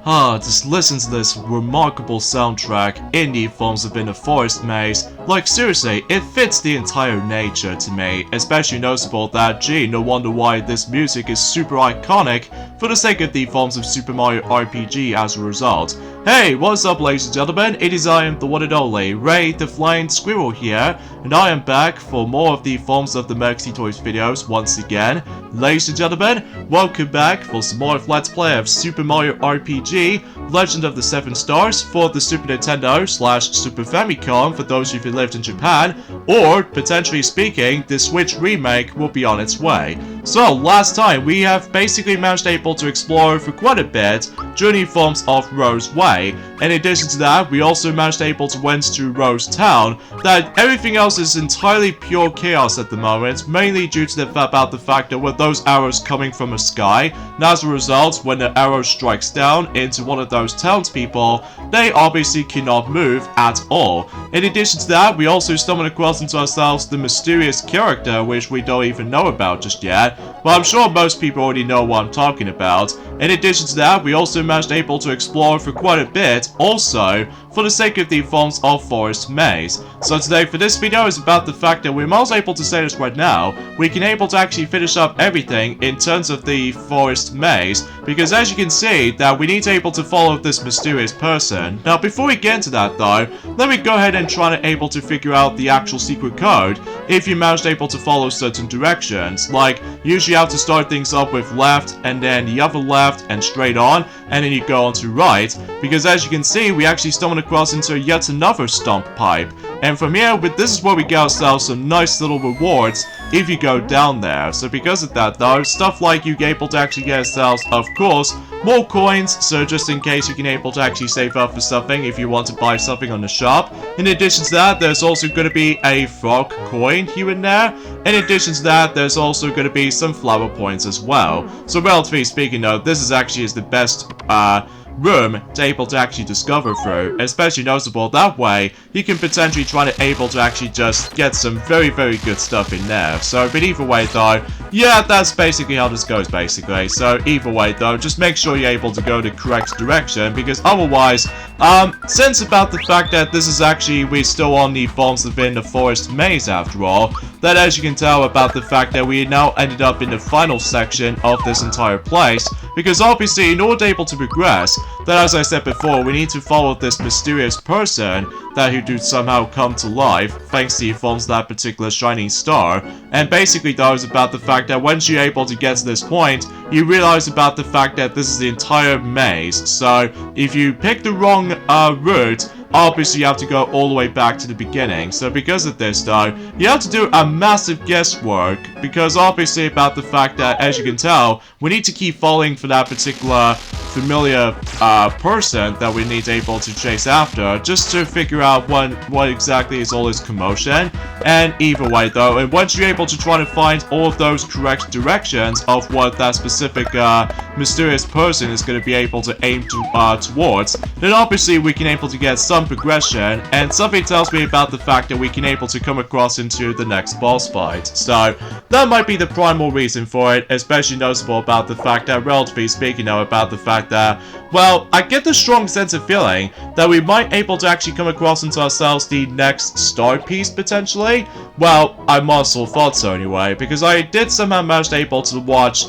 Just listen to this remarkable soundtrack in the forms of In a Forest Maze. Like seriously, it fits the entire nature to me, especially noticeable that gee, no wonder why this music is super iconic for the sake of the forms of Super Mario RPG as a result. Hey, what's up ladies and gentlemen, it is I am the one and only, Ray the Flying Squirrel here, and I am back for more of the forms of the Merxy Toys videos once again. Ladies and gentlemen, welcome back for some more of Let's Play of Super Mario RPG Legend of the Seven Stars for the Super Nintendo / Super Famicom for those of you who lived in Japan, or, potentially speaking, the Switch remake will be on its way. So, last time we have basically managed able to explore for quite a bit during the forms of Rose Way. In addition to that, we also managed able to went to Rose Town, that everything else is entirely pure chaos at the moment, mainly due to about the fact that with those arrows coming from the sky, and as a result, when the arrow strikes down into one of those townspeople, they obviously cannot move at all. In addition to that, we also stumbled across into ourselves the mysterious character which we don't even know about just yet, but I'm sure most people already know what I'm talking about. In addition to that, we also managed able to explore for quite a bit, also, for the sake of the forms of Forest Maze. So today for this video is about the fact that we're most able to say this right now, we can able to actually finish up everything in terms of the Forest Maze, because as you can see, that we need to able to follow this mysterious person. Now before we get into that though, let me go ahead and try to able to figure out the actual secret code if you managed able to follow certain directions. Like, usually you have to start things up with left, and then the other left, and straight on, and then you go on to right, because as you can see, we actually stumbled across into yet another stump pipe. And from here, this is where we get ourselves some nice little rewards if you go down there. So because of that though, stuff like you get able to actually get yourselves, of course, more coins, so just in case you can able to actually save up for something if you want to buy something on the shop. In addition to that, there's also going to be a frog coin here and there. In addition to that, there's also going to be some flower points as well. So relatively speaking though, this is actually the best room to able to actually discover through, especially noticeable that way you can potentially try to able to actually just get some very good stuff in there. So but either way though, yeah, that's basically how this goes basically. So either way though, just make sure you're able to go the correct direction, because otherwise since about the fact that this is actually we're still on the forms within the Forest Maze after all, that as you can tell about the fact that we now ended up in the final section of this entire place, because obviously in order to able to progress, that as I said before, we need to follow this mysterious person that who do somehow come to life thanks to the forms of that particular shining star. And basically though is about the fact that once you're able to get to this point, you realize about the fact that this is the entire maze. So if you pick the wrong route, obviously you have to go all the way back to the beginning. So because of this though, you have to do a massive guesswork, because obviously about the fact that as you can tell, we need to keep falling for that particular familiar person that we need to able to chase after, just to figure out what exactly is all this commotion. And either way though, and once you're able to try to find all of those correct directions of what that specific mysterious person is going to be able to aim towards, then obviously we can able to get some progression, and something tells me about the fact that we can able to come across into the next boss fight. So that might be the primal reason for it, especially noticeable about the fact that, relatively speaking now, about the fact that, well, I get the strong sense of feeling that we might able to actually come across into ourselves the next star piece potentially. Well, I also thought so anyway, because I did somehow manage able to watch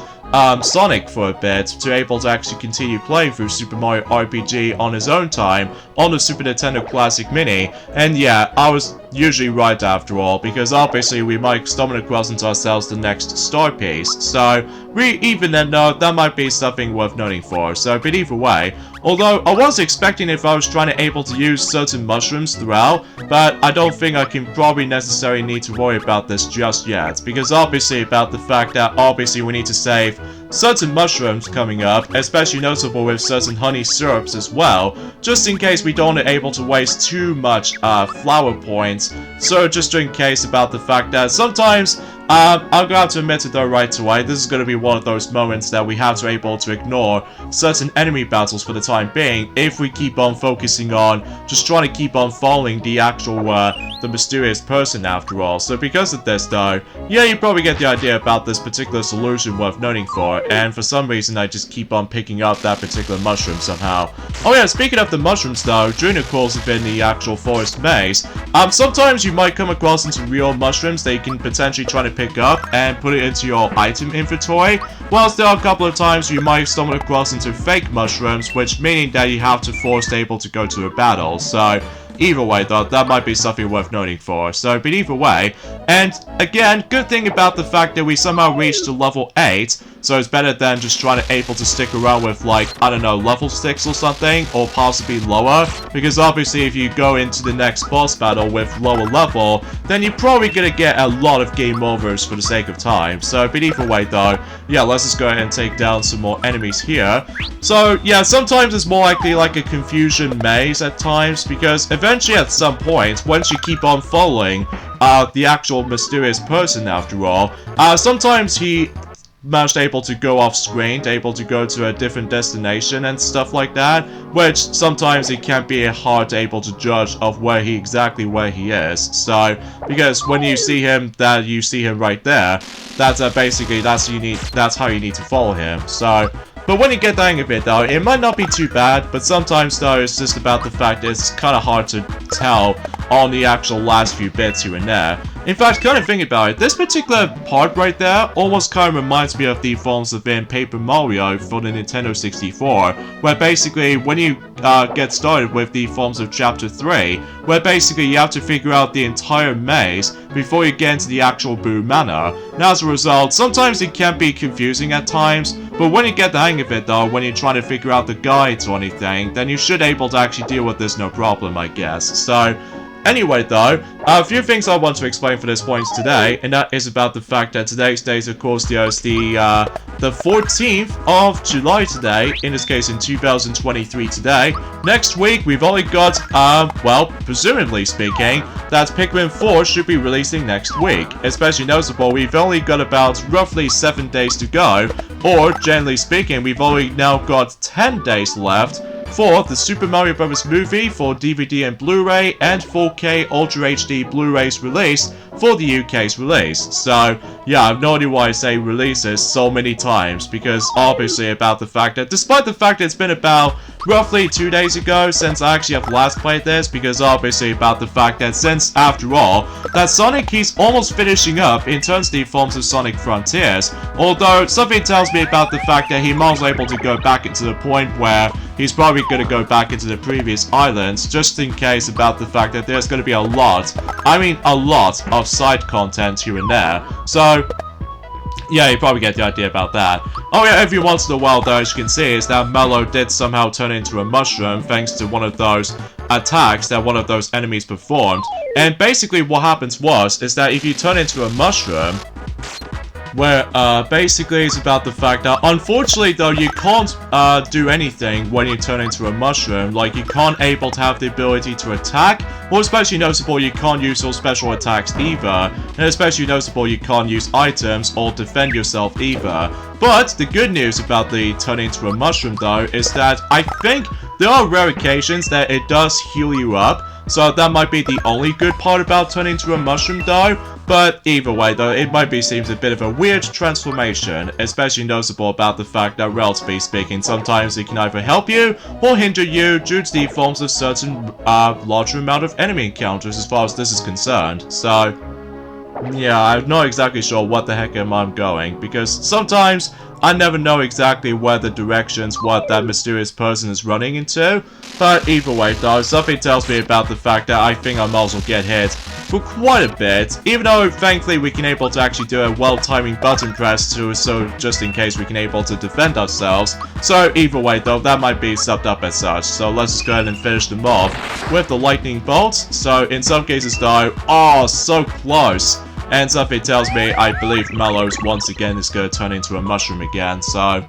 Sonic for a bit to able to actually continue playing through Super Mario RPG on his own time on the Super Nintendo Classic Mini, and yeah, I was usually right after all, because obviously we might stumble across into ourselves the next star piece. So we even then know that might be something worth noting for. So but either way, although I was expecting if I was trying to able to use certain mushrooms throughout, but I don't think I can probably necessarily need to worry about this just yet, because obviously about the fact that obviously we need to save certain mushrooms coming up, especially noticeable with certain honey syrups as well, just in case we don't able to waste too much flower points. So just in case about the fact that sometimes I'm gonna have to admit it though right away, this is gonna be one of those moments that we have to be able to ignore certain enemy battles for the time being if we keep on focusing on just trying to keep on following the actual, the mysterious person after all. So because of this though, yeah, you probably get the idea about this particular solution worth noting for, and for some reason I just keep on picking up that particular mushroom somehow. Oh yeah, speaking of the mushrooms though, during the course of in the actual forest maze, sometimes you might come across into real mushrooms that you can potentially try to pick up and put it into your item inventory, whilst there are a couple of times you might stumble across into fake mushrooms, which meaning that you have to force able to go to a battle. So either way though, that might be something worth noting for. So, but either way, and again, good thing about the fact that we somehow reached to level 8, so it's better than just trying to able to stick around with like, I don't know, level 6 or something, or possibly lower, because obviously if you go into the next boss battle with lower level, then you're probably gonna get a lot of game overs for the sake of time. So, but either way though, yeah, let's just go ahead and take down some more enemies here. So, yeah, sometimes it's more likely like a confusion maze at times, because eventually at some point, once you keep on following the actual mysterious person after all, sometimes he managed able to go off screen, able to go to a different destination and stuff like that, which sometimes it can be hard able to judge of where he is. So because when you see him, you see him right there, that's basically that's how you need to follow him. So but when you get the hang of it though, it might not be too bad, but sometimes though it's just about the fact that it's kind of hard to tell on the actual last few bits here and there. In fact, kind of thinking about it, this particular part right there almost kind of reminds me of the forms of in Paper Mario for the Nintendo 64, where basically when you get started with the forms of Chapter 3, where basically you have to figure out the entire maze before you get into the actual Boo Manor. Now as a result, sometimes it can be confusing at times, but when you get the hang of it though, when you're trying to figure out the guides or anything, then you should be able to actually deal with this no problem, I guess. So anyway though, a few things I want to explain for this point today, and that is about the fact that today's date, of course, there's the 14th of July today, in this case in 2023 today. Next week, we've only got, well, presumably speaking, that Pikmin 4 should be releasing next week. Especially noticeable, we've only got about roughly 7 days to go, or generally speaking, we've only now got 10 days left for the Super Mario Bros. Movie for DVD and Blu-ray and 4K Ultra HD Blu-rays release for the UK's release. So, yeah, I've no idea why I say releases so many times, because obviously about the fact that, despite the fact that it's been about roughly 2 days ago since I actually have last played this, because obviously about the fact that since, after all, that Sonic, he's almost finishing up in terms of the forms of Sonic Frontiers, although something tells me about the fact that he might be able to go back into the point where he's probably going to go back into the previous islands, just in case about the fact that there's going to be a lot, I mean a lot, of side content here and there. So, yeah, you probably get the idea about that. Oh yeah, every once in a while though, as you can see, is that Mello did somehow turn into a mushroom thanks to one of those attacks that one of those enemies performed. And basically what happens is that if you turn into a mushroom, where basically it's about the fact that unfortunately though you can't do anything when you turn into a mushroom. Like you can't able to have the ability to attack, or especially noticeable you can't use your special attacks either, and especially noticeable you can't use items or defend yourself either. But the good news about the turning into a mushroom though is that I think there are rare occasions that it does heal you up. So that might be the only good part about turning into a mushroom though. But either way though, it might be seems a bit of a weird transformation, especially noticeable about the fact that relatively speaking, sometimes it can either help you or hinder you due to the forms of certain larger amount of enemy encounters as far as this is concerned. So yeah, I'm not exactly sure what the heck am I going, because sometimes I never know exactly where the directions what that mysterious person is running into. But either way though, something tells me about the fact that I think I might as well get hit for quite a bit, even though thankfully we can able to actually do a well-timing button press to, so just in case we can able to defend ourselves. So either way though, that might be subbed up as such. So let's just go ahead and finish them off with the lightning bolts. So in some cases though, oh, so close. And something tells me, I believe Mallows once again is going to turn into a mushroom again, so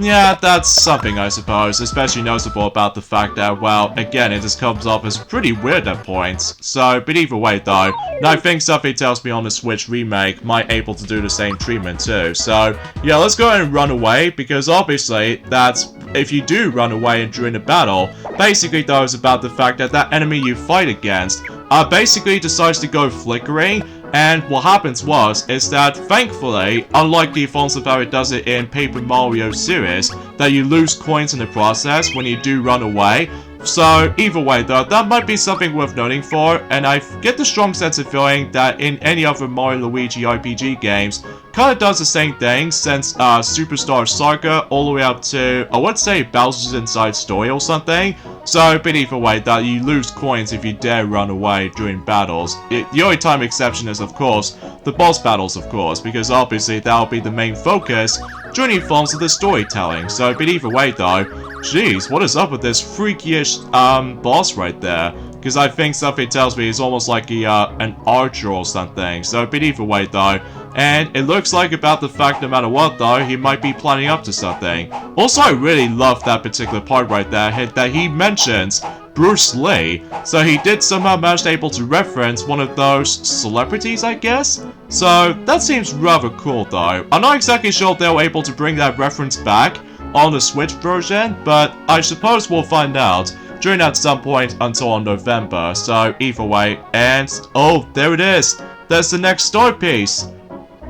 Yeah, that's something, I suppose, especially noticeable about the fact that, well, again, it just comes off as pretty weird at points. So, but either way, though, I think something tells me on the Switch remake might able to do the same treatment too. So, yeah, let's go ahead and run away, because obviously, that's, if you do run away during a battle, basically, though, it's about the fact that that enemy you fight against, basically decides to go flickering. And what happens is that, thankfully, unlike the forms of how it does it in Paper Mario series, that you lose coins in the process when you do run away. So, either way though, that might be something worth noting for, and I get the strong sense of feeling that in any other Mario Luigi RPG games, kinda does the same thing since Superstar Saga all the way up to, I would say, Bowser's Inside Story or something. So, but either way, that you lose coins if you dare run away during battles. The only time exception is, of course, the boss battles, of course, because obviously that'll be the main focus during forms of the storytelling. So, but either way though, jeez, what is up with this freakish boss right there? Because I think something tells me he's almost like an archer or something. So, but either way though, and it looks like about the fact no matter what though, he might be planning up to something. Also, I really love that particular part right there, that he mentions Bruce Lee. So he did somehow manage to able to reference one of those celebrities, I guess? So that seems rather cool though. I'm not exactly sure if they were able to bring that reference back on the Switch version, but I suppose we'll find out during at some point until November. So either way, and oh, there it is. There's the next star piece.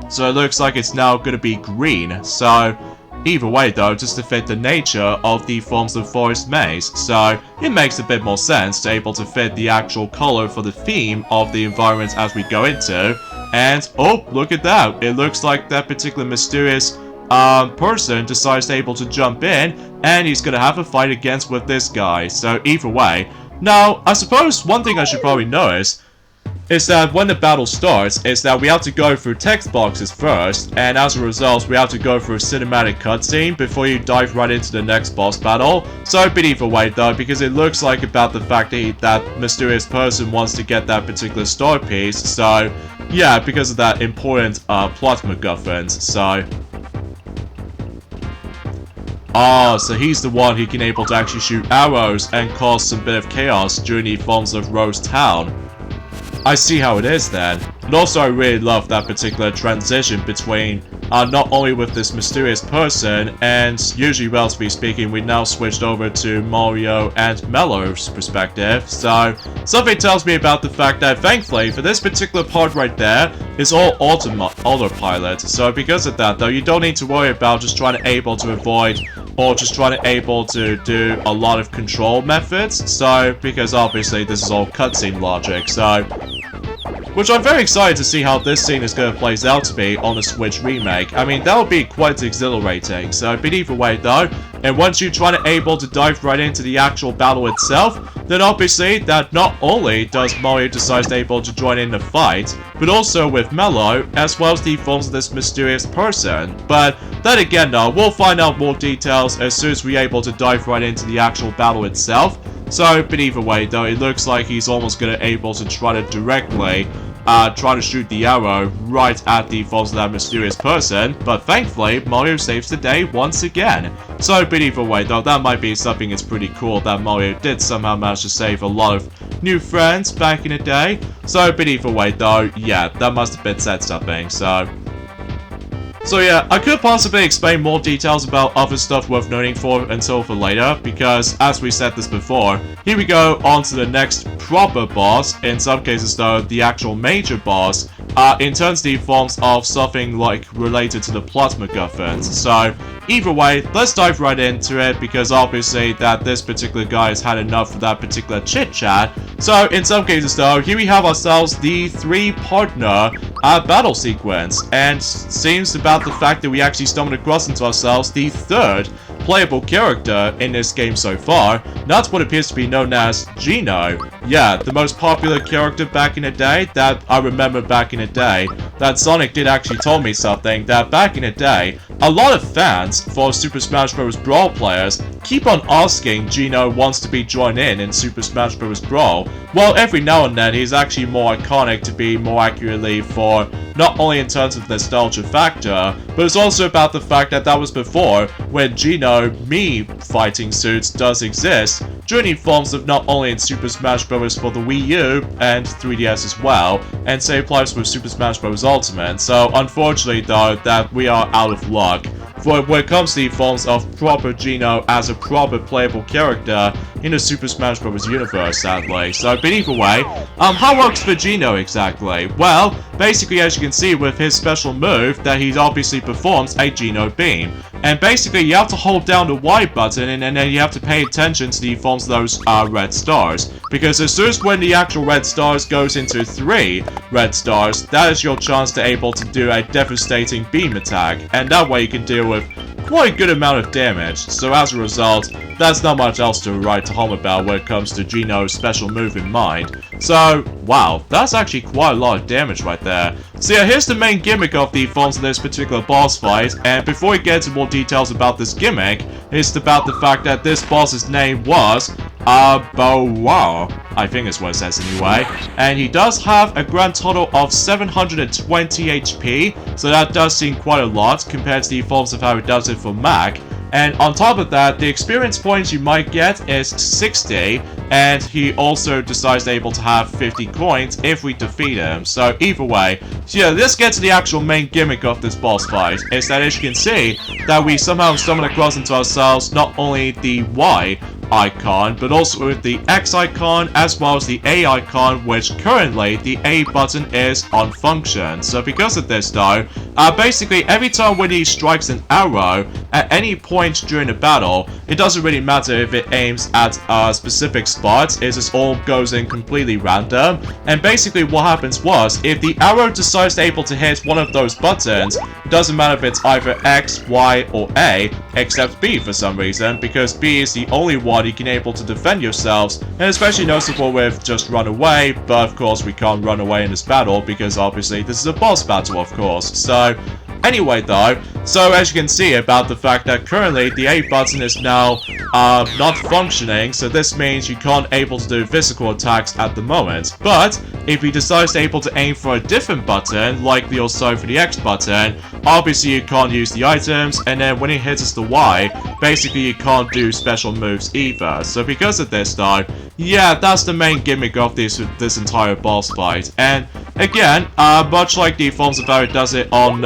So it looks like it's now going to be green. So either way though, just to fit the nature of the forms of Forest Maze. So it makes a bit more sense to able to fit the actual color for the theme of the environment as we go into. And oh, look at that. It looks like that particular mysterious person decides to able to jump in, and he's gonna have a fight against with this guy. So either way, now I suppose one thing I should probably notice is that when the battle starts, is that we have to go through text boxes first, and as a result, we have to go through a cinematic cutscene before you dive right into the next boss battle. So, but either way though, because it looks like about the fact that that mysterious person wants to get that particular star piece, so yeah, because of that important plot MacGuffins, so... Ah, so he's the one who can able to actually shoot arrows and cause some bit of chaos during the forms of Rose Town. I see how it is then. And also I really love that particular transition between not only with this mysterious person, and usually, relatively speaking, we now switched over to Mario and Mellow's perspective. So something tells me about the fact that thankfully for this particular part right there is all autopilot. So because of that though, you don't need to worry about just trying to able to avoid or just trying to able to do a lot of control methods. So because obviously this is all cutscene logic. So which I'm very excited to see how this scene is going to play out to be on the Switch remake. I mean, that would be quite exhilarating. So, but either way though, and once you try to able to dive right into the actual battle itself, then obviously that not only does Mario decide able to join in the fight, but also with Mello, as well as the forms of this mysterious person. But then again though, we'll find out more details as soon as we're able to dive right into the actual battle itself. So, but either way though, it looks like he's almost gonna able to try to directly try to shoot the arrow right at the forms of that mysterious person, but thankfully, Mario saves the day once again. So, but either way though, that might be something that's pretty cool that Mario did somehow manage to save a lot of new friends back in the day. So, but either way though, yeah, that must have been said something, so yeah, I could possibly explain more details about other stuff worth noting for until for later, because as we said this before, here we go on to the next proper boss, in some cases though, the actual major boss, in terms of the forms of something like related to the plot MacGuffins. So, either way, let's dive right into it, because obviously that this particular guy has had enough of that particular chit-chat. So, in some cases though, here we have ourselves the 3-partner battle sequence, and seems about the fact that we actually stumbled across into ourselves the 3rd playable character in this game so far. That's what appears to be known as Geno. Yeah, the most popular character back in the day, that I remember back in the day, that Sonic did actually tell me something, that back in the day, a lot of fans for Super Smash Bros. Brawl players keep on asking Geno wants to be joined in Super Smash Bros. Brawl. Well, every now and then he's actually more iconic to be more accurately for not only in terms of nostalgia factor, but it's also about the fact that that was before when Geno Mii fighting suits does exist, during the forms of not only in Super Smash Bros. For the Wii U and 3DS as well, and same applies with Super Smash Bros. Ultimate. So unfortunately though, that we are out of luck for when it comes to the forms of proper Geno as a proper playable character in the Super Smash Bros. Universe, sadly. So, but either way, how works for Geno exactly? Well, basically as you can see with his special move, that he obviously performs a Geno Beam. And basically you have to hold down the Y button and then you have to pay attention to the forms of those red stars. Because as soon as when the actual red stars goes into 3 red stars, that is your chance to able to do a devastating beam attack. And that way you can deal with quite a good amount of damage. So as a result, that's not much else to write home about when it comes to Geno's special move in mind. So, wow, that's actually quite a lot of damage right there. So yeah, here's the main gimmick of the forms of this particular boss fight, and before we get into more details about this gimmick, it's about the fact that this boss's name was Abowa, I think is what it says anyway, and he does have a grand total of 720 HP, so that does seem quite a lot compared to the forms of how it does it for Mac. And on top of that, the experience points you might get is 60, and he also decides able to have 50 coins if we defeat him. So either way, so yeah, let's get to the actual main gimmick of this boss fight, is that as you can see, that we somehow summon across into ourselves not only the Y icon, but also with the X icon as well as the A icon, which currently the A button is on function. So because of this though, basically every time when he strikes an arrow at any point during the battle, it doesn't really matter if it aims at specific spots, it just all goes in completely random. And basically what happens was, if the arrow decides to able to hit one of those buttons, it doesn't matter if it's either X, Y, or A, except B for some reason, because B is the only one you can able to defend yourselves, and especially noticeable with just run away, but of course we can't run away in this battle because obviously this is a boss battle, of course. So anyway though, so as you can see about the fact that currently the A button is now not functioning, so this means you can't able to do physical attacks at the moment. But if he decides to able to aim for a different button, like the also for the X button, obviously you can't use the items, and then when he hits the Y, basically you can't do special moves either. So because of this though, yeah, that's the main gimmick of this entire boss fight. And again, much like the forms of how it does it on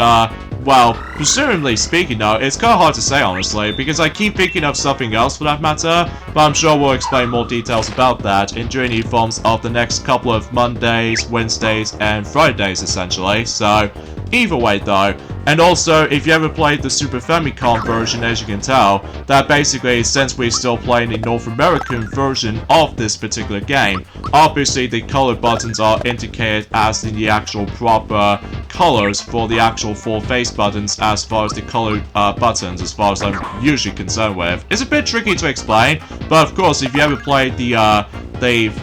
well, presumably speaking though, it's kind of hard to say honestly, because I keep thinking of something else for that matter, but I'm sure we'll explain more details about that in during the forms of the next couple of Mondays, Wednesdays, and Fridays essentially. So either way though, and also if you ever played the Super Famicom version, as you can tell, that basically since we're still playing the North American version of this particular game, obviously the color buttons are indicated as in the actual proper colors for the actual 4 face buttons as far as the color buttons as far as I'm usually concerned with. It's a bit tricky to explain, but of course if you ever played the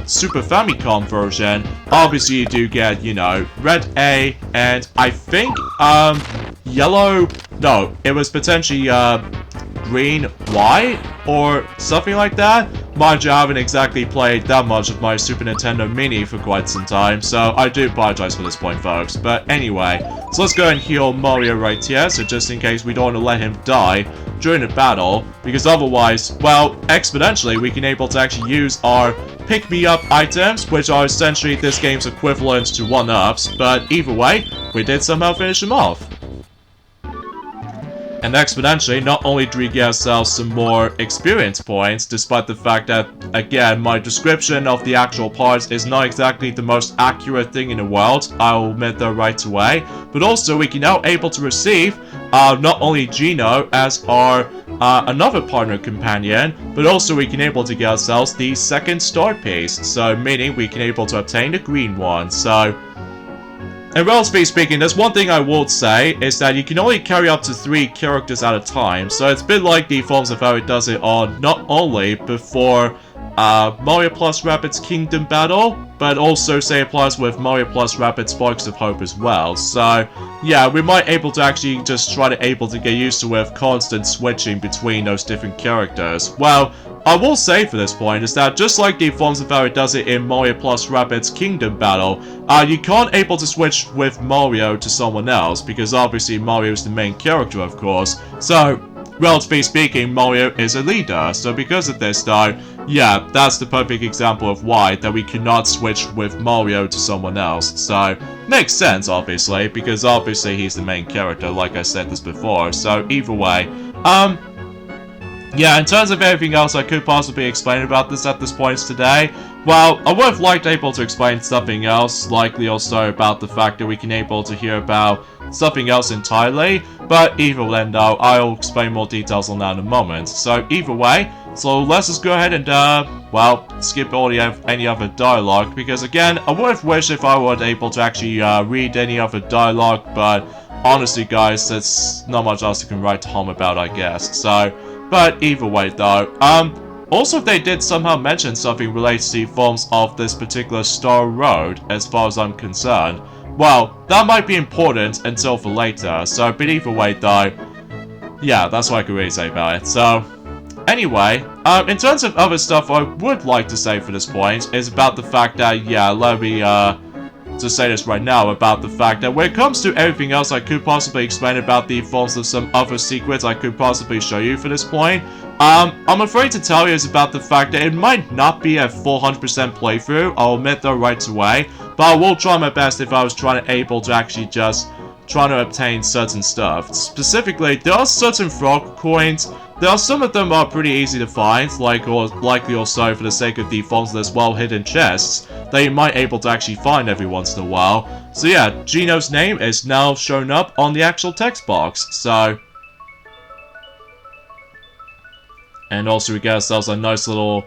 Super Famicom version, obviously you do get, you know, red A and I think yellow, no, it was potentially green Y or something like that. Mind you, I haven't exactly played that much of my Super Nintendo Mini for quite some time, so I do apologize for this point, folks. But anyway, so let's go and heal Mario right here, so just in case we don't want to let him die during the battle, because otherwise, well, exponentially we can able to actually use our pick-me-up items, which are essentially this game's equivalent to 1-ups, but either way, we did somehow finish him off. And exponentially, not only do we get ourselves some more experience points, despite the fact that, again, my description of the actual parts is not exactly the most accurate thing in the world, I'll admit that right away, but also we can now able to receive not only Geno as our another partner companion, but also we can able to get ourselves the second star piece, so meaning we can able to obtain the green one. So and relatively speaking, there's one thing I would say, is that you can only carry up to 3 characters at a time, so it's a bit like the forms of how it does it on not only before Mario Plus Rabbids Kingdom Battle, but also say applies with Mario Plus Rabbids Sparks of Hope as well. So yeah, we might able to actually just try to able to get used to with constant switching between those different characters. Well, I will say for this point is that just like the forms of power does it in Mario plus Rabbids Kingdom Battle, you can't able to switch with Mario to someone else, because obviously Mario is the main character, of course. So, relatively speaking, Mario is a leader. So because of this though, yeah, that's the perfect example of why that we cannot switch with Mario to someone else. So, makes sense obviously, because obviously he's the main character, like I said this before. So either way, yeah, in terms of anything else I could possibly explain about this at this point today, well, I would have liked able to explain something else, likely also about the fact that we can able to hear about something else entirely, but either then though, I'll explain more details on that in a moment. So either way, so let's just go ahead and, well, skip all any other dialogue, because again, I would have wished if I were able to actually read any other dialogue, but honestly guys, there's not much else you can write home about, I guess. So, but either way though, also if they did somehow mention something related to the forms of this particular Star Road, as far as I'm concerned, well, that might be important until for later. So, but either way though, yeah, that's what I could really say about it. So, anyway, in terms of other stuff I would like to say for this point is about the fact that, yeah, let me, to say this right now about the fact that when it comes to everything else I could possibly explain about the forms of some other secrets I could possibly show you for this point, I'm afraid to tell you is about the fact that it might not be a full 100% playthrough, I'll admit that right away, but I will try my best if I was able to actually just trying to obtain certain stuff. Specifically, there are certain frog coins. There are some of them are pretty easy to find, likely also for the sake of the forms of this well-hidden chests that you might able to actually find every once in a while. So yeah, Gino's name is now shown up on the actual text box, so... And also we get ourselves a nice little,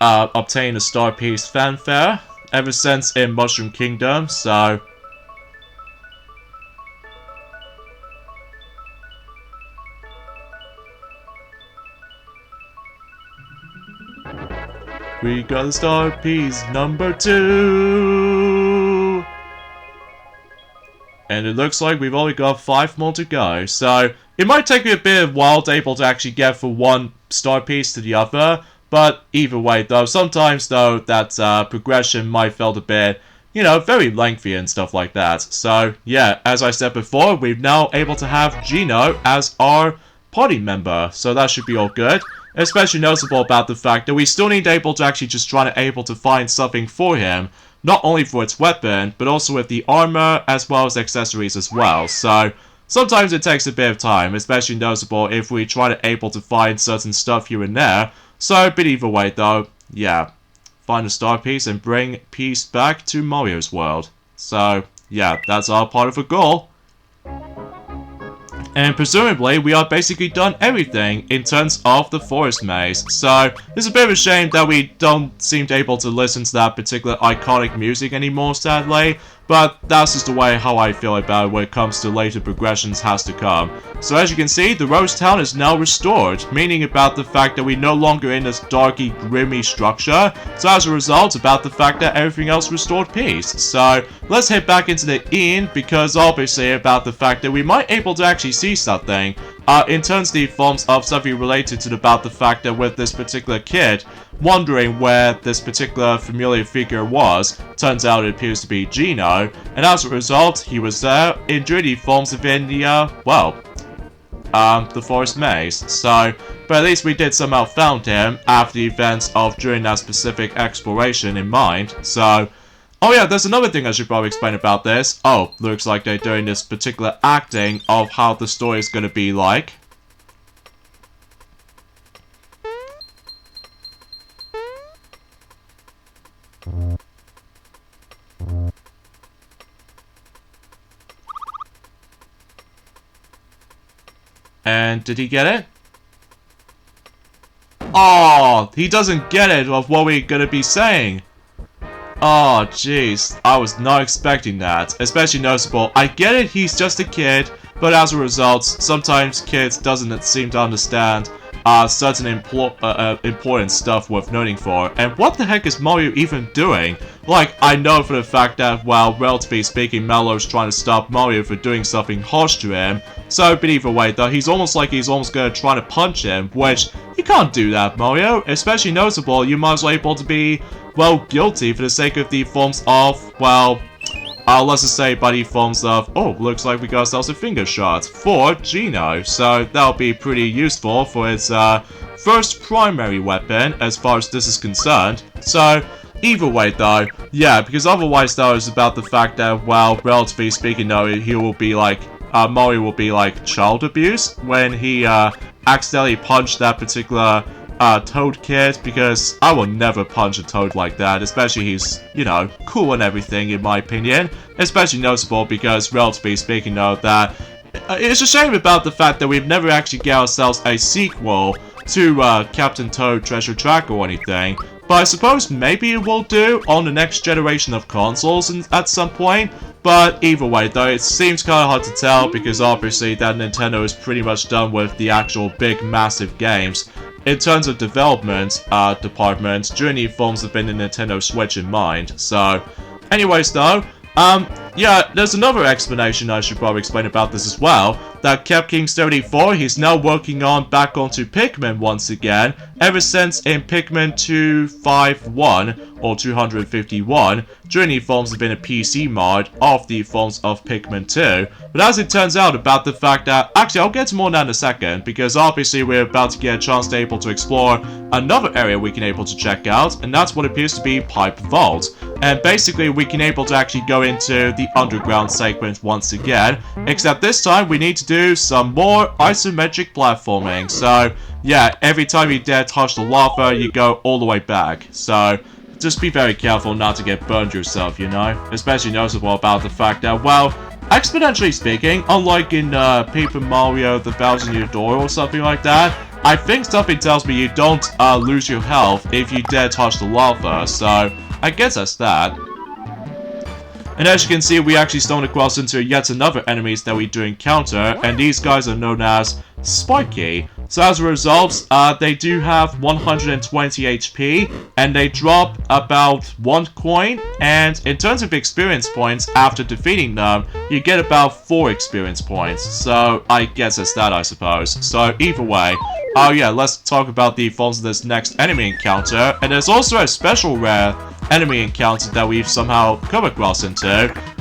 obtain a star piece fanfare, ever since in Mushroom Kingdom, so... We got a star piece number 2! And it looks like we've only got 5 more to go, so it might take me a bit of while to able to actually get from one star piece to the other, but either way though, sometimes though that progression might feel a bit, you know, very lengthy and stuff like that. So yeah, as I said before, we're now able to have Gino as our party member, so that should be all good. Especially noticeable about the fact that we still need able to actually just try to find something for him, not only for its weapon, but also with the armor, as well as accessories as well. So, sometimes it takes a bit of time, especially noticeable if we try to find certain stuff here and there. So, but either way though, yeah, find a star piece and bring peace back to Mario's world. So, yeah, that's our part of the goal. And presumably, we are basically done everything in terms of the forest maze. So, it's a bit of a shame that we don't seem to able to listen to that particular iconic music anymore, sadly. But that's just the way how I feel about it when it comes to later progressions has to come. So as you can see, the Rose Town is now restored, meaning about the fact that we're no longer in this darky, grimy structure. So as a result, about the fact that everything else restored peace. So let's head back into the inn, because obviously about the fact that we might able to actually see something. In terms of the forms of something related to about the fact that with this particular kid, wondering where this particular familiar figure was, turns out it appears to be Gino, and as a result, he was there in the forms of in the, well, the forest maze. So, but at least we did somehow found him after the events of during that specific exploration in mind. So, oh yeah, there's another thing I should probably explain about this. Oh, looks like they're doing this particular acting of how the story is going to be like. And did he get it? Oh, he doesn't get it of what we're gonna be saying. Oh, jeez. I was not expecting that. Especially noticeable. I get it, he's just a kid, but as a result, sometimes kids doesn't seem to understand certain important stuff worth noting for. And what the heck is Mario even doing? Like, I know for the fact that, well, relatively speaking, Mallow's trying to stop Mario for doing something harsh to him. So, but either way, though, he's almost gonna try to punch him, which, you can't do that, Mario. Especially noticeable, you might as well able to be, well, guilty for the sake of the forms of, well, let's just say by the forms of, oh, looks like we got ourselves a finger shot for Geno. So that'll be pretty useful for its first primary weapon as far as this is concerned. So either way though, yeah, because otherwise though it's about the fact that, well, relatively speaking though, he will be like, Mario will be like child abuse when he accidentally punched that particular Toad kid, because I will never punch a Toad like that, especially he's, you know, cool and everything in my opinion. Especially noticeable because, relatively speaking though, that it's a shame about the fact that we've never actually get ourselves a sequel to Captain Toad Treasure Track or anything. But I suppose maybe it will do on the next generation of consoles at some point. But either way though, it seems kind of hard to tell because obviously that Nintendo is pretty much done with the actual big massive games. In terms of development department, during the forms have been the Nintendo Switch in mind. So, anyways though, yeah, there's another explanation I should probably explain about this as well. That KepKing74, he's now working on back onto Pikmin once again, ever since in Pikmin 251 or 251, during the forms have been a PC mod of the forms of Pikmin 2. But as it turns out about the fact that, actually I'll get to more on that in a second, because obviously we're about to get a chance to able to explore another area we can able to check out, and that's what appears to be Pipe Vault. And basically we can able to actually go into the underground segment once again, except this time we need to do some more isometric platforming. So yeah, every time you dare touch the lava, you go all the way back. So just be very careful not to get burned yourself, you know? Especially noticeable about the fact that, well, exponentially speaking, unlike in Paper Mario The Thousand Year Door or something like that, I think something tells me you don't lose your health if you dare touch the lava, so I guess that's that. And as you can see, we actually stumbled across into yet another enemies that we do encounter, and these guys are known as Spiky. So as a result, they do have 120 HP, and they drop about 1 coin, and in terms of experience points, after defeating them, you get about 4 experience points. So I guess that's that, I suppose. So either way, oh yeah, let's talk about the forms of this next enemy encounter, and there's also a special rare enemy encounter that we've somehow come across into,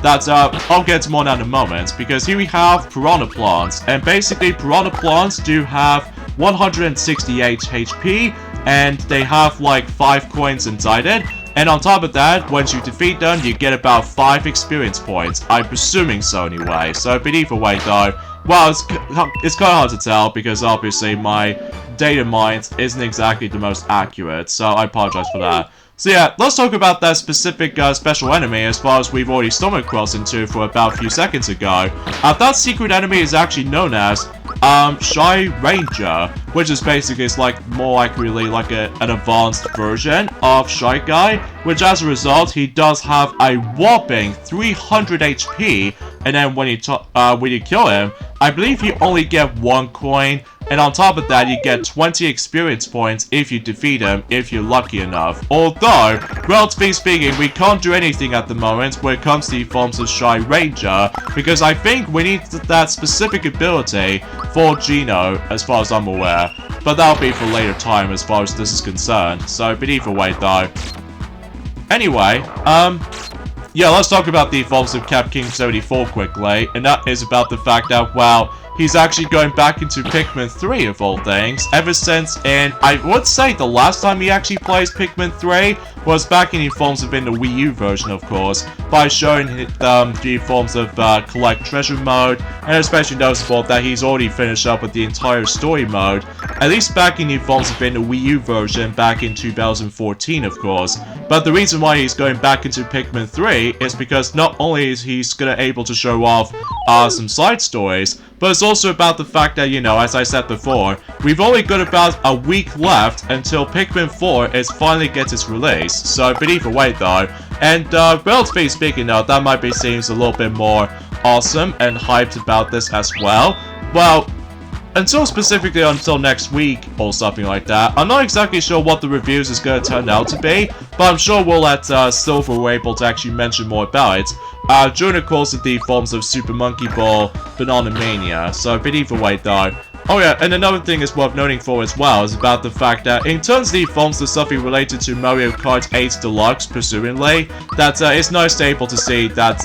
that I'll get to more in a moment, because here we have Piranha Plants, and basically Piranha Plants do have 168 HP, and they have like 5 coins inside it, and on top of that, once you defeat them, you get about 5 experience points. I'm presuming so anyway, so but either way though, well, it's kind of hard to tell, because obviously my data mine isn't exactly the most accurate, so I apologize for that. So yeah, let's talk about that specific special enemy as far as we've already stumbled across into for about a few seconds ago. That secret enemy is actually known as Shy Ranger, which is basically, it's like more accurately like an advanced version of Shy Guy, which as a result, he does have a whopping 300 HP, and then when you kill him, I believe you only get 1 coin, and on top of that, you get 20 experience points if you defeat him, if you're lucky enough. Although, relatively speaking, we can't do anything at the moment when it comes to the forms of Shy Ranger, because I think we need that specific ability for Geno, as far as I'm aware. But that'll be for later time as far as this is concerned. So, but either way though. Anyway, yeah, let's talk about the forms of KepKing74 quickly, and that is about the fact that, well, he's actually going back into Pikmin 3 of all things, ever since, and I would say the last time he actually plays Pikmin 3 was back in the forms of in the Wii U version, of course, by showing the forms of collect treasure mode, and especially noticeable that he's already finished up with the entire story mode, at least back in the forms of in the Wii U version back in 2014, of course. But the reason why he's going back into Pikmin 3 is because not only is he's gonna able to show off some side stories, but it's also about the fact that, you know, as I said before, we've only got about a week left until Pikmin 4 finally gets its release. So, but either way though, and relatively speaking though, that might be seems a little bit more awesome and hyped about this as well. Well, until next week or something like that. I'm not exactly sure what the reviews is going to turn out to be, but I'm sure we'll let Silver be able to actually mention more about it during the course of the forms of Super Monkey Ball, Banana Mania. So, but either way though. Oh yeah, and another thing is worth noting for as well is about the fact that in terms of the forms of something related to Mario Kart 8 Deluxe, presumably, that it's nice to able to see that,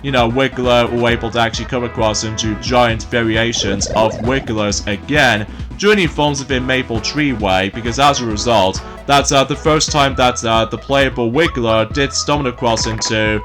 you know, Wiggler were able to actually come across into giant variations of Wigglers again during the forms of in Maple Treeway, because as a result, that's the first time that the playable Wiggler did stumble across into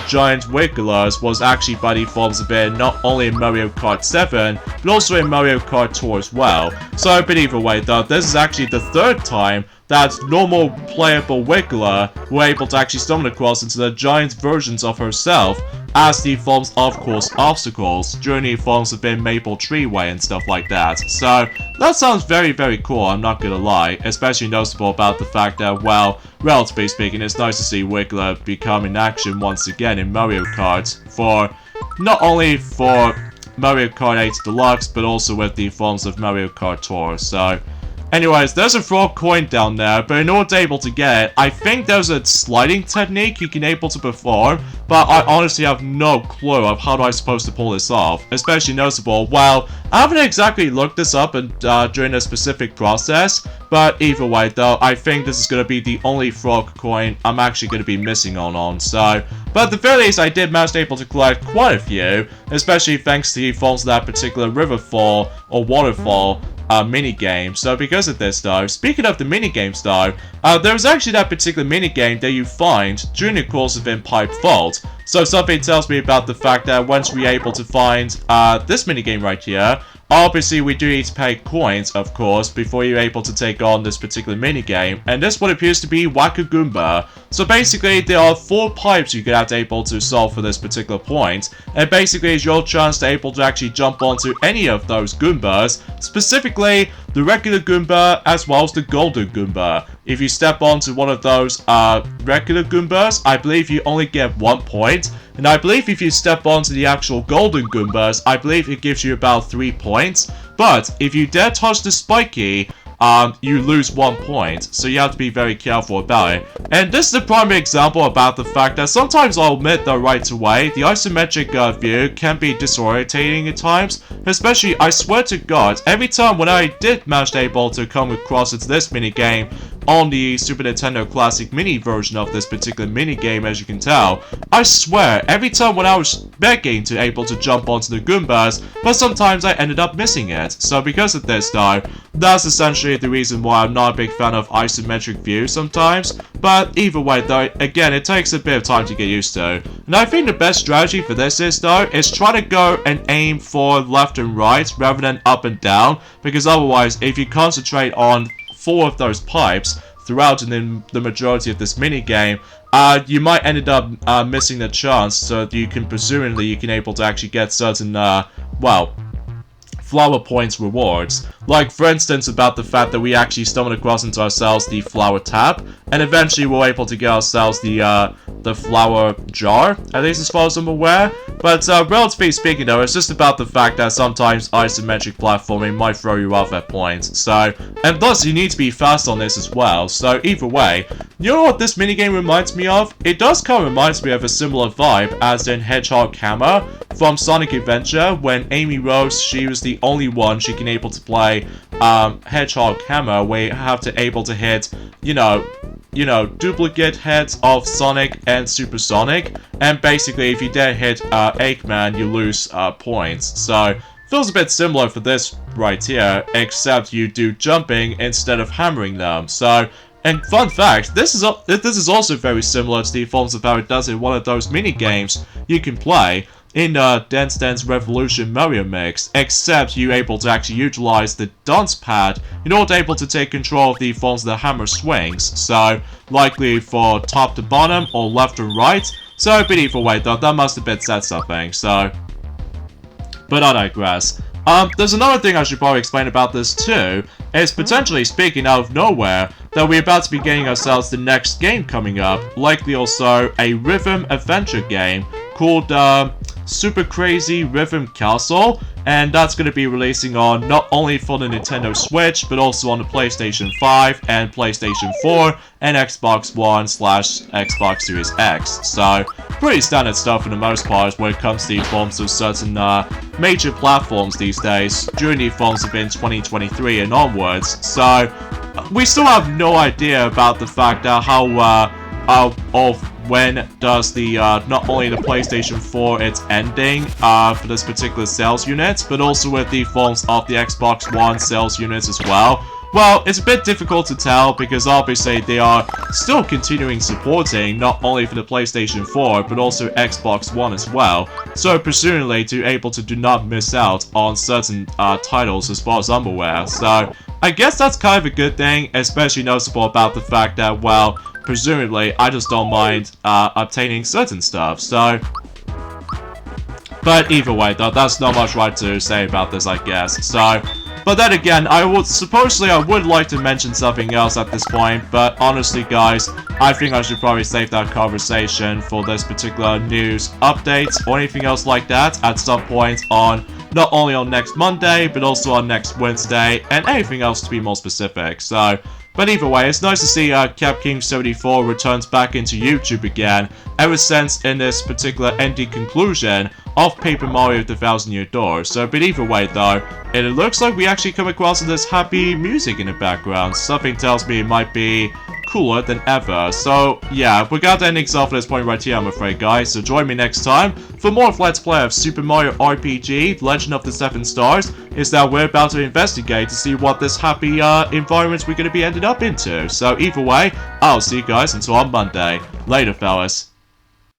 giant Wigglers was actually by the forms of it not only in Mario Kart 7, but also in Mario Kart Tour as well. So, but either way though, this is actually the third time that normal playable Wiggler were able to actually stumble across into the giant versions of herself as the forms of course obstacles during the forms of in Maple Treeway and stuff like that. So that sounds very, very cool, I'm not gonna lie, especially noticeable about the fact that, well, relatively speaking, it's nice to see Wiggler become in action once again in Mario Kart for not only for Mario Kart 8 Deluxe, but also with the forms of Mario Kart Tour. So anyways, there's a frog coin down there, but in order to able to get it, I think there's a sliding technique you can able to perform, but I honestly have no clue of how I'm supposed to pull this off, especially noticeable. Well, I haven't exactly looked this up during a specific process, but either way though, I think this is going to be the only frog coin I'm actually going to be missing on, so. But at the very least, I did manage to able to collect quite a few, especially thanks to the forms of that particular riverfall or waterfall minigame. So because of this though, speaking of the minigames though, there was actually that particular minigame that you find during the course of In Pipe Vault. So something tells me about the fact that once we're able to find this minigame right here, obviously we do need to pay coins, of course, before you're able to take on this particular minigame, and this what appears to be Whacko. So basically, there are 4 pipes you could have to able to solve for this particular point, and basically it's your chance to able to actually jump onto any of those Goombas, specifically the regular Goomba as well as the golden Goomba. If you step onto one of those regular Goombas, I believe you only get 1 point. And I believe if you step onto the actual golden Goombas, I believe it gives you about 3 points. But if you dare touch the spiky, you lose 1 point, so you have to be very careful about it. And this is a primary example about the fact that sometimes I'll admit that right away, the isometric view can be disorientating at times, especially, I swear to God, every time when I did manage to able to come across this minigame on the Super Nintendo Classic Mini version of this particular minigame, as you can tell, I swear, every time when I was begging to able to jump onto the Goombas, but sometimes I ended up missing it. So because of this though, that's essentially the reason why I'm not a big fan of isometric view sometimes. But either way though, again, it takes a bit of time to get used to. And I think the best strategy for this is though, is try to go and aim for left and right rather than up and down, because otherwise, if you concentrate on 4 of those pipes throughout the majority of this minigame, you might end up missing the chance, so that you can presumably able to actually get certain well, flower points rewards. Like for instance about the fact that we actually stumbled across into ourselves the flower tap, and eventually we're able to get ourselves the flower jar, at least as far as I'm aware. But relatively speaking though, it's just about the fact that sometimes isometric platforming might throw you off at points. So, and thus you need to be fast on this as well. So either way, you know what this minigame reminds me of? It does kind of remind me of a similar vibe as in Hedgehog Hammer from Sonic Adventure, when Amy Rose, she was the only one she can able to play Hedgehog Hammer, where you have to able to hit, you know, duplicate heads of Sonic and Super Sonic, and basically if you dare hit Eggman, you lose points. So feels a bit similar for this right here, except you do jumping instead of hammering them. So, and fun fact, this is also very similar to the forms of how it does in one of those mini games you can play in Dance Dance Revolution Mario Mix, except you're able to actually utilize the dance pad in order to able to take control of the forms of the hammer swings. So, likely for top to bottom or left to right. So, but either way though, that must have been said something, so. But I digress. There's another thing I should probably explain about this too, is potentially speaking out of nowhere, that we're about to be getting ourselves the next game coming up, likely also a rhythm adventure game called, Super Crazy Rhythm Castle, and that's going to be releasing on not only for the Nintendo Switch, but also on the PlayStation 5 and PlayStation 4 and Xbox One/Xbox Series X. So, pretty standard stuff for the most part when it comes to the forms of certain major platforms these days, during the forms of in 2023 and onwards. So, we still have no idea about the fact that of when does the not only the PlayStation 4 it's ending for this particular sales unit, but also with the forms of the Xbox One sales units as well. Well, it's a bit difficult to tell because obviously they are still continuing supporting not only for the PlayStation 4 but also Xbox One as well. So presumably to able to do not miss out on certain titles as far as I'm aware. So I guess that's kind of a good thing, especially noticeable about the fact that, well, presumably I just don't mind obtaining certain stuff. So, but either way though, that's not much right to say about this, I guess. So, but then again, I would like to mention something else at this point, but honestly guys, I think I should probably save that conversation for this particular news update or anything else like that at some point on, not only on next Monday, but also on next Wednesday, and anything else to be more specific. So, but either way, it's nice to see CapKing74 returns back into YouTube again, ever since in this particular ending conclusion of Paper Mario The Thousand Year Door. So, but either way though, it looks like we actually come across this happy music in the background. Something tells me it might be cooler than ever. So yeah, we got the endings off at this point right here, I'm afraid guys. So join me next time for more of Let's Play of Super Mario RPG Legend of the Seven Stars, is that we're about to investigate to see what this happy environment we're going to be ended up into. So either way, I'll see you guys until on Monday. Later fellas.